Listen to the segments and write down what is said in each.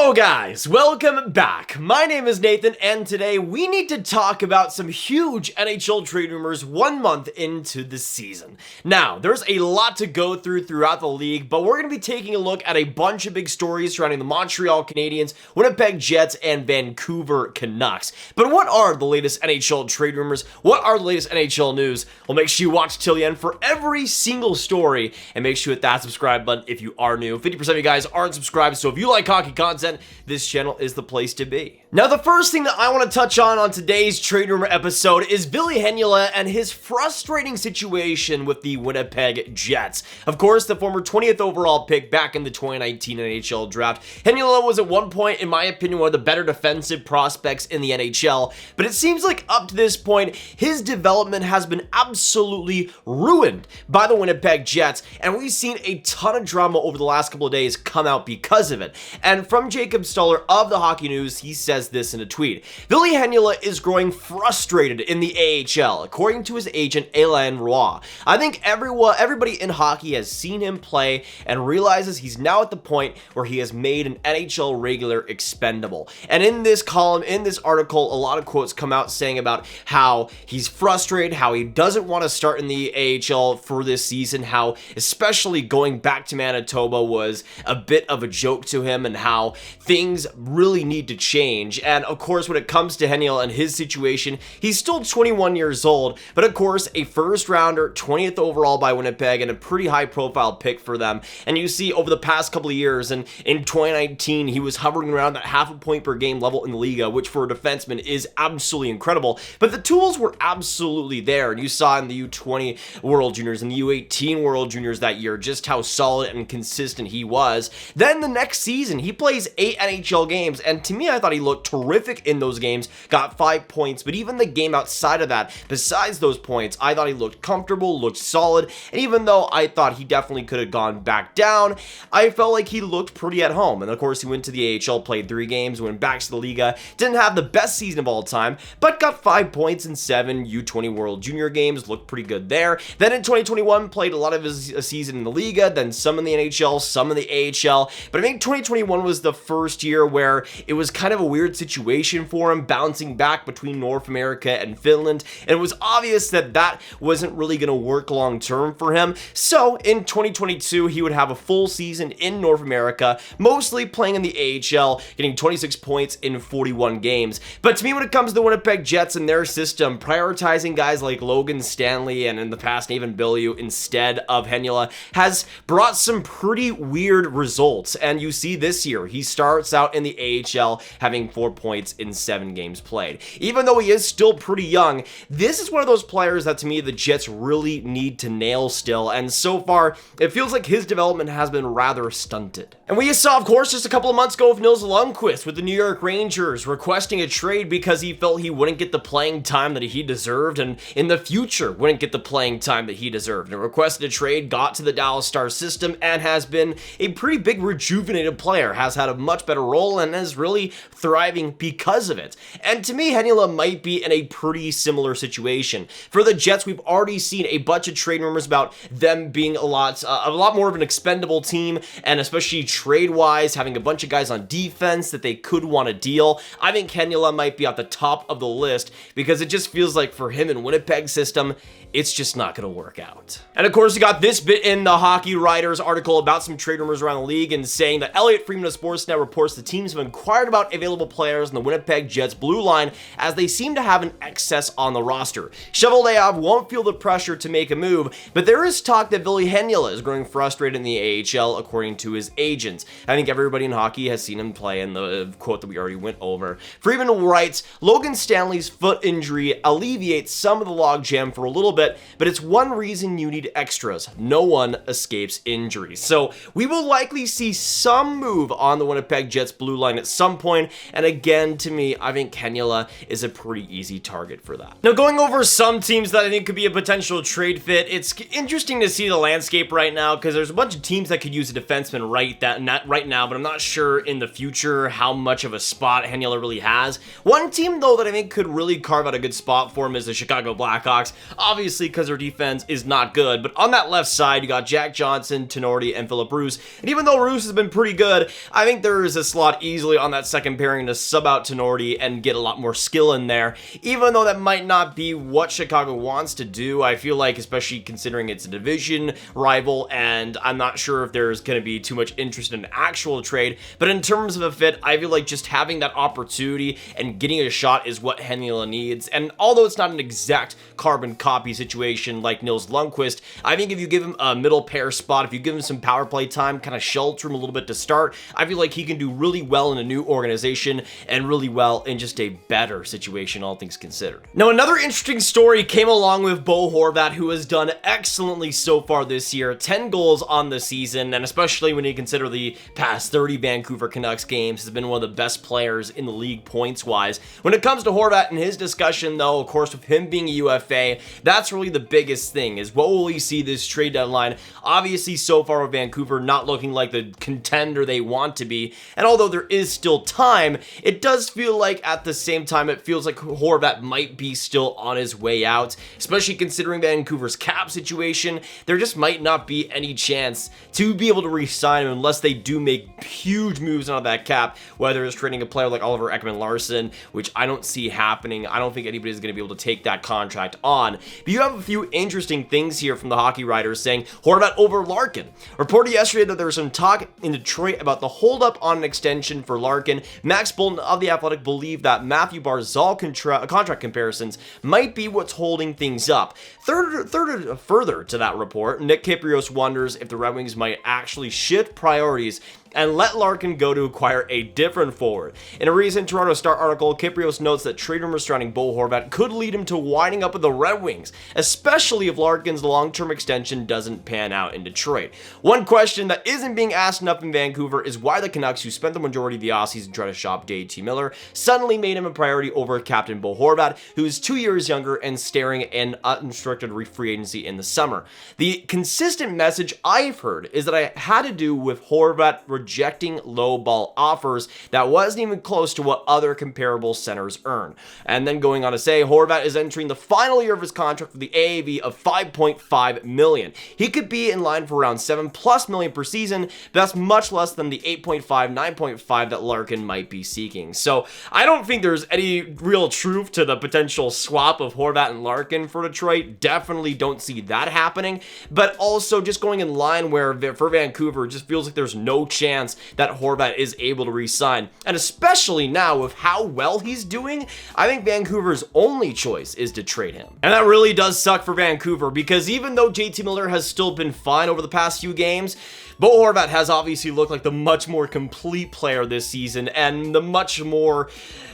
Hello guys, welcome back. My name is Nathan and today we need to talk about some huge NHL trade rumors 1 month into the season. Now, there's a lot to go throughout the league, but we're going to be taking a look at a bunch of big stories surrounding the Montreal Canadiens, Winnipeg Jets, and Vancouver Canucks. But what are the latest NHL trade rumors? What are the latest NHL news? Well, make sure you watch till the end for every single story and make sure you hit that subscribe button if you are new. 50% of you guys aren't subscribed, so if you like hockey content, this channel is the place to be. Now, the first thing that I want to touch on today's trade rumor episode is Ville Heinola and his frustrating situation with the Winnipeg Jets. Of course, the former 20th overall pick back in the 2019 NHL draft, Heinola was at one point, in my opinion, one of the better defensive prospects in the NHL, but it seems like up to this point, his development has been absolutely ruined by the Winnipeg Jets, and we've seen a ton of drama over the last couple of days come out because of it. And from Jacob Stoller of the Hockey News, he says this in a tweet. Ville Heinola is growing frustrated in the AHL, according to his agent Elliotte. I think everybody in hockey has seen him play and realizes he's now at the point where he has made an NHL regular expendable. And in this column, in this article, a lot of quotes come out saying about how he's frustrated, how he doesn't want to start in the AHL for this season, how especially going back to Manitoba was a bit of a joke to him, and how things really need to change. And of course, when it comes to Heinola and his situation, he's still 21 years old, but of course, a first rounder, 20th overall by Winnipeg, and a pretty high profile pick for them. And you see over the past couple of years, and in 2019, he was hovering around that half a point per game level in the Liga, which for a defenseman is absolutely incredible. But the tools were absolutely there, and you saw in the U20 World Juniors and the U18 World Juniors that year just how solid and consistent he was. Then the next season, he plays 8 NHL games, and to me, I thought he looked terrific in those games, got 5 points, but even the game outside of that, besides those points, I thought he looked comfortable, looked solid, and even though I thought he definitely could have gone back down, I felt like he looked pretty at home. And of course, he went to the AHL, played 3 games, went back to the Liga, didn't have the best season of all time, but got 5 points in 7 U20 World Junior games, looked pretty good there. Then in 2021, played a lot of his season in the Liga, then some in the NHL, some in the AHL, but I think 2021 was the first year where it was kind of a weird situation for him, bouncing back between North America and Finland, and it was obvious that that wasn't really going to work long term for him. So in 2022, he would have a full season in North America, mostly playing in the AHL, getting 26 points in 41 games. But to me, when it comes to the Winnipeg Jets and their system, prioritizing guys like Logan Stanley and in the past Nathan Beaulieu instead of Heinola has brought some pretty weird results. And you see this year, he starts out in the AHL having 4 points in 7 games played. Even though he is still pretty young, this is one of those players that to me the Jets really need to nail still, and so far it feels like his development has been rather stunted. And we saw, of course, just a couple of months ago with Nils Lundkvist with the New York Rangers requesting a trade because he felt he wouldn't get the playing time that he deserved, and in the future wouldn't get the playing time that he deserved. And requested a trade, got to the Dallas Stars system, and has been a pretty big rejuvenated player, has had a much better role, and is really thriving because of it. And to me, Heinola might be in a pretty similar situation. For the Jets, we've already seen a bunch of trade rumors about them being a lot more of an expendable team, and especially trade-wise, having a bunch of guys on defense that they could want to deal. I think Heinola might be at the top of the list because it just feels like for him in Winnipeg's system, it's just not going to work out. And of course, you got this bit in the Hockey Writers article about some trade rumors around the league and saying that Elliotte Friedman of Sportsnet reports the teams have inquired about available players in the Winnipeg Jets blue line as they seem to have an excess on the roster. Cheveldayoff won't feel the pressure to make a move, but there is talk that Ville Heinola is growing frustrated in the AHL according to his agents. I think everybody in hockey has seen him play in the quote that we already went over. Friedman writes, Logan Stanley's foot injury alleviates some of the logjam for a little bit, but it's one reason you need extras. No one escapes injury. So we will likely see some move on the Winnipeg Jets blue line at some point, and again, to me, I think Heinola is a pretty easy target for that. Now, going over some teams that I think could be a potential trade fit, it's interesting to see the landscape right now because there's a bunch of teams that could use a defenseman right now, but I'm not sure in the future how much of a spot Heinola really has. One team, though, that I think could really carve out a good spot for him is the Chicago Blackhawks, obviously because their defense is not good, but on that left side, you got Jack Johnson, Tenorti, and Philip Roos, and even though Roos has been pretty good, I think there is a slot easily on that second pairing to sub out Tenorti and get a lot more skill in there. Even though that might not be what Chicago wants to do, I feel like, especially considering it's a division rival, and I'm not sure if there's going to be too much interest in an actual trade, but in terms of a fit, I feel like just having that opportunity and getting a shot is what Heinola needs. And although it's not an exact carbon copy situation like Nils Lundqvist, I think if you give him a middle pair spot, if you give him some power play time, kind of shelter him a little bit to start, I feel like he can do really well in a new organization and really well in just a better situation, all things considered. Now, another interesting story came along with Bo Horvat, who has done excellently so far this year, 10 goals on the season, and especially when you consider the past 30 Vancouver Canucks games, has been one of the best players in the league points-wise. When it comes to Horvat and his discussion, though, of course, with him being a UFA, that's really the biggest thing, is what will we see this trade deadline? Obviously, so far with Vancouver not looking like the contender they want to be, and although there is still time, it does feel like at the same time it feels like Horvat might be still on his way out, especially considering Vancouver's cap situation. There just might not be any chance to be able to re-sign him unless they do make huge moves on that cap, whether it's trading a player like Oliver Ekman-Larsson, which I don't see happening. I don't think anybody's going to be able to take that contract on. But you have a few interesting things here from the hockey writers saying Horvat over Larkin. Reported yesterday that there was some talk in Detroit about the holdup on an extension for Larkin. Max Bolton of The Athletic believed that Matthew Barzal contract comparisons might be what's holding things up. Further to that report, Nick Kypreos wonders if the Red Wings might actually shift priorities and let Larkin go to acquire a different forward. In a recent Toronto Star article, Kypreos notes that trade rumors surrounding Bo Horvat could lead him to winding up with the Red Wings, especially if Larkin's long-term extension doesn't pan out in Detroit. One question that isn't being asked enough in Vancouver is why the Canucks, who spent the majority of the offseason trying to shop JT Miller, suddenly made him a priority over Captain Bo Horvat, who is 2 years younger and staring an unrestricted free agency in the summer. The consistent message I've heard is that it had to do with Horvat rejecting low ball offers that wasn't even close to what other comparable centers earn. And then going on to say, Horvat is entering the final year of his contract with the AAV of $5.5 million. He could be in line for around $7+ million per season, but that's much less than the 8.5, 9.5 that Larkin might be seeking. So I don't think there's any real truth to the potential swap of Horvat and Larkin for Detroit. Definitely don't see that happening, but also just going in line where for Vancouver, it just feels like there's no chance that Horvat is able to re-sign. And especially now with how well he's doing, I think Vancouver's only choice is to trade him. And that really does suck for Vancouver, because even though JT Miller has still been fine over the past few games, Bo Horvat has obviously looked like the much more complete player this season and the much more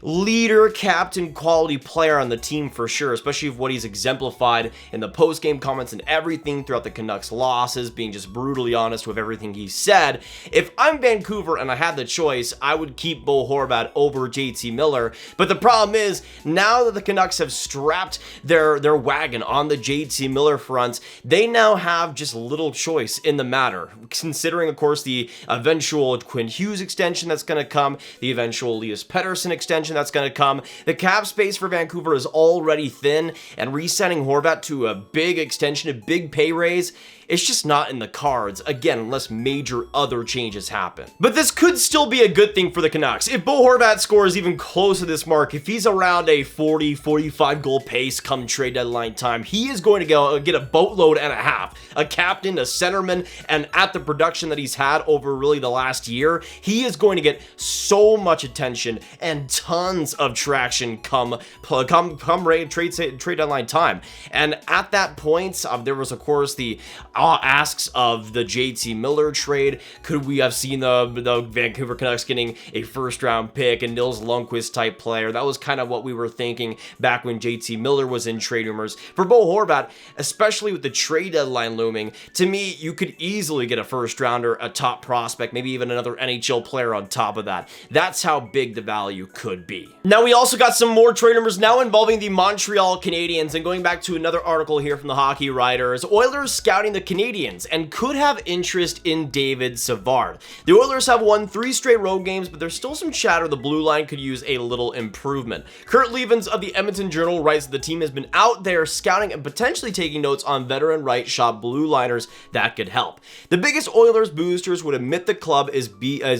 leader, captain quality player on the team for sure, especially with what he's exemplified in the post-game comments and everything throughout the Canucks losses, being just brutally honest with everything he said. If I'm Vancouver and I had the choice, I would keep Bo Horvat over JT Miller. But the problem is, now that the Canucks have strapped their wagon on the JT Miller front, they now have just little choice in the matter, considering, of course, the eventual Quinn Hughes extension that's going to come, the eventual Elias Pettersson extension that's going to come. The cap space for Vancouver is already thin, and re-signing Horvat to a big extension, a big pay raise, it's just not in the cards, again, unless major other changes happen. But this could still be a good thing for the Canucks. If Bo Horvat scores even close to this mark, if he's around a 40, 45 goal pace come trade deadline time, he is going to go get a boatload and a half. A captain, a centerman, and at the production that he's had over really the last year, he is going to get so much attention and tons of traction come trade deadline time. And at that point, there was, of course, the asks of the JT Miller trade. Could we have seen the Vancouver Canucks getting a first-round pick, a Nils Lundqvist type player? That was kind of what we were thinking back when JT Miller was in trade rumors. For Bo Horvat, especially with the trade deadline looming, to me, you could easily get a first-rounder, a top prospect, maybe even another NHL player on top of that. That's how big the value could be. Now, we also got some more trade rumors now involving the Montreal Canadiens, and going back to another article here from the Hockey Writers, Oilers scouting the Canadiens and could have interest in David Savard. The Oilers have won 3 straight road games, but there's still some chatter the blue line could use a little improvement. Kurt Levens of the Edmonton Journal writes that the team has been out there scouting and potentially taking notes on veteran right shot blue liners that could help. The biggest Oilers boosters would admit the club is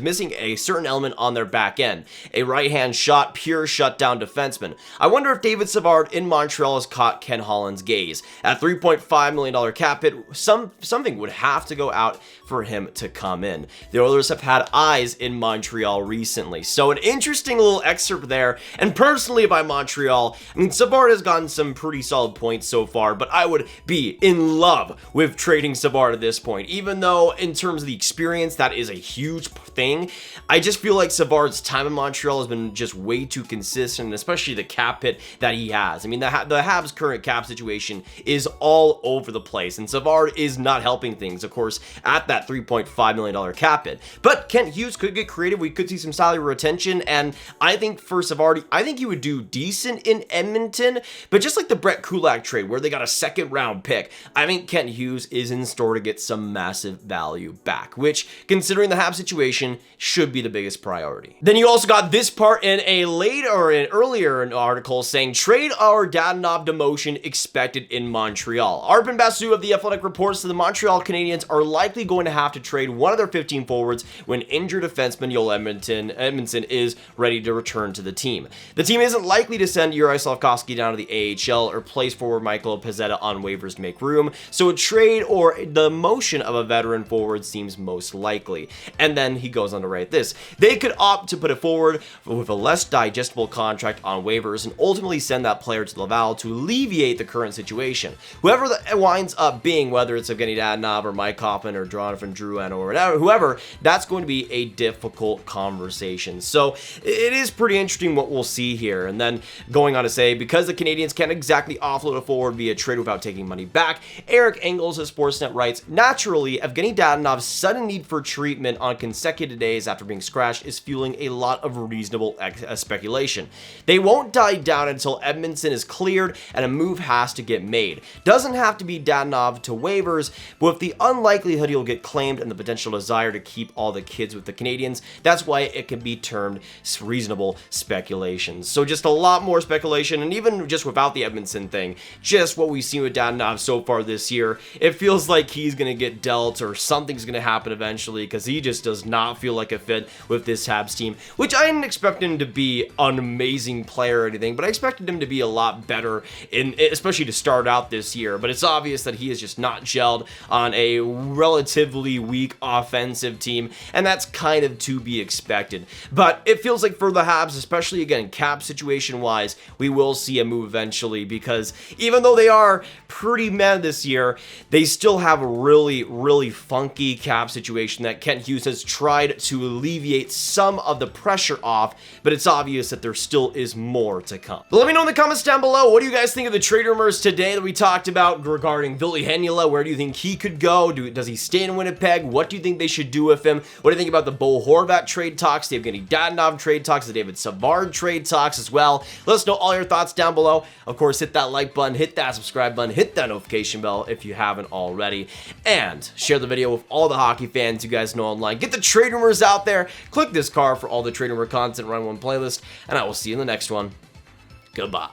missing a certain element on their back end, a right-hand shot, pure shutdown defenseman. I wonder if David Savard in Montreal has caught Ken Holland's gaze. At $3.5 million cap hit, something would have to go out for him to come in. The Oilers have had eyes in Montreal recently, so an interesting little excerpt there. And personally, by Montreal, I mean, Savard has gotten some pretty solid points so far, but I would be in love with trading Savard at this point, even though in terms of the experience, that is a huge thing. I just feel like Savard's time in Montreal has been just way too consistent, especially the cap hit that he has. I mean, the Habs' current cap situation is all over the place, and Savard is not helping things, of course, at that $3.5 million cap hit. But Kent Hughes could get creative. We could see some salary retention, and I think for Savard, I think he would do decent in Edmonton, but just like the Brett Kulak trade where they got a second round pick, I think Kent Hughes is in store to get some massive value back, which, considering the Habs situation, should be the biggest priority. Then you also got this part in an earlier article saying trade our Dadanov demotion expected in Montreal. Arpon Basu of The Athletic reports that the Montreal Canadiens are likely going to have to trade one of their 15 forwards when injured defenseman Joel Edmondson is ready to return to the team. The team isn't likely to send Juraj Slafkovsky down to the AHL or place forward Michael Pezzetta on waivers to make room, so a trade or the motion of a veteran forward seems most likely. And then he goes on to write this: they could opt to put a forward with a less digestible contract on waivers and ultimately send that player to Laval to alleviate the current situation. Whoever that winds up being, whether it's Evgeny Dadanov or Mike Hoffman or Jonathan Drouin or whoever, that's going to be a difficult conversation. So it is pretty interesting what we'll see here. And then going on to say, because the Canadiens can't exactly offload a forward via trade without taking money back, Eric Engels of Sportsnet writes, naturally, Evgeny Dadanov's sudden need for treatment on consecutive days after being scratched is fueling a lot of reasonable speculation. They won't die down until Edmonton is cleared and a move has to get made. Doesn't have to be Dadanov to waivers, but with the unlikelihood he'll get claimed and the potential desire to keep all the kids with the Canadiens, that's why it can be termed reasonable speculation. So just a lot more speculation, and even just without the Edmonton thing, just what we've seen with Dadanov so far this year, it feels like he's going to get dealt or something's going to happen eventually, because he just does not feel like a fit with this Habs team, which I didn't expect him to be an amazing player or anything, but I expected him to be a lot better, especially to start out this year. But it's obvious that he is just not gelled on a relatively weak offensive team, and that's kind of to be expected. But it feels like for the Habs, especially again cap situation wise, we will see a move eventually, because even though they are pretty mad this year, they still have a really funky cap situation that Kent Hughes has tried to alleviate some of the pressure off, but it's obvious that there still is more to come. But let me know in the comments down below, what do you guys think of the trade rumors today that we talked about regarding Ville Heinola? Where do you think he could go? Does he stay in Winnipeg? What do you think they should do with him? What do you think about the Bo Horvat trade talks, the Evgeny Dadanov trade talks, the David Savard trade talks as well? Let us know all your thoughts down below. Of course, hit that like button, hit that subscribe button, hit that notification bell if you haven't already, and share the video with all the hockey fans you guys know online. Get the trade rumors out there. Click this card for all the trade rumor content, run one playlist, and I will see you in the next one. Goodbye.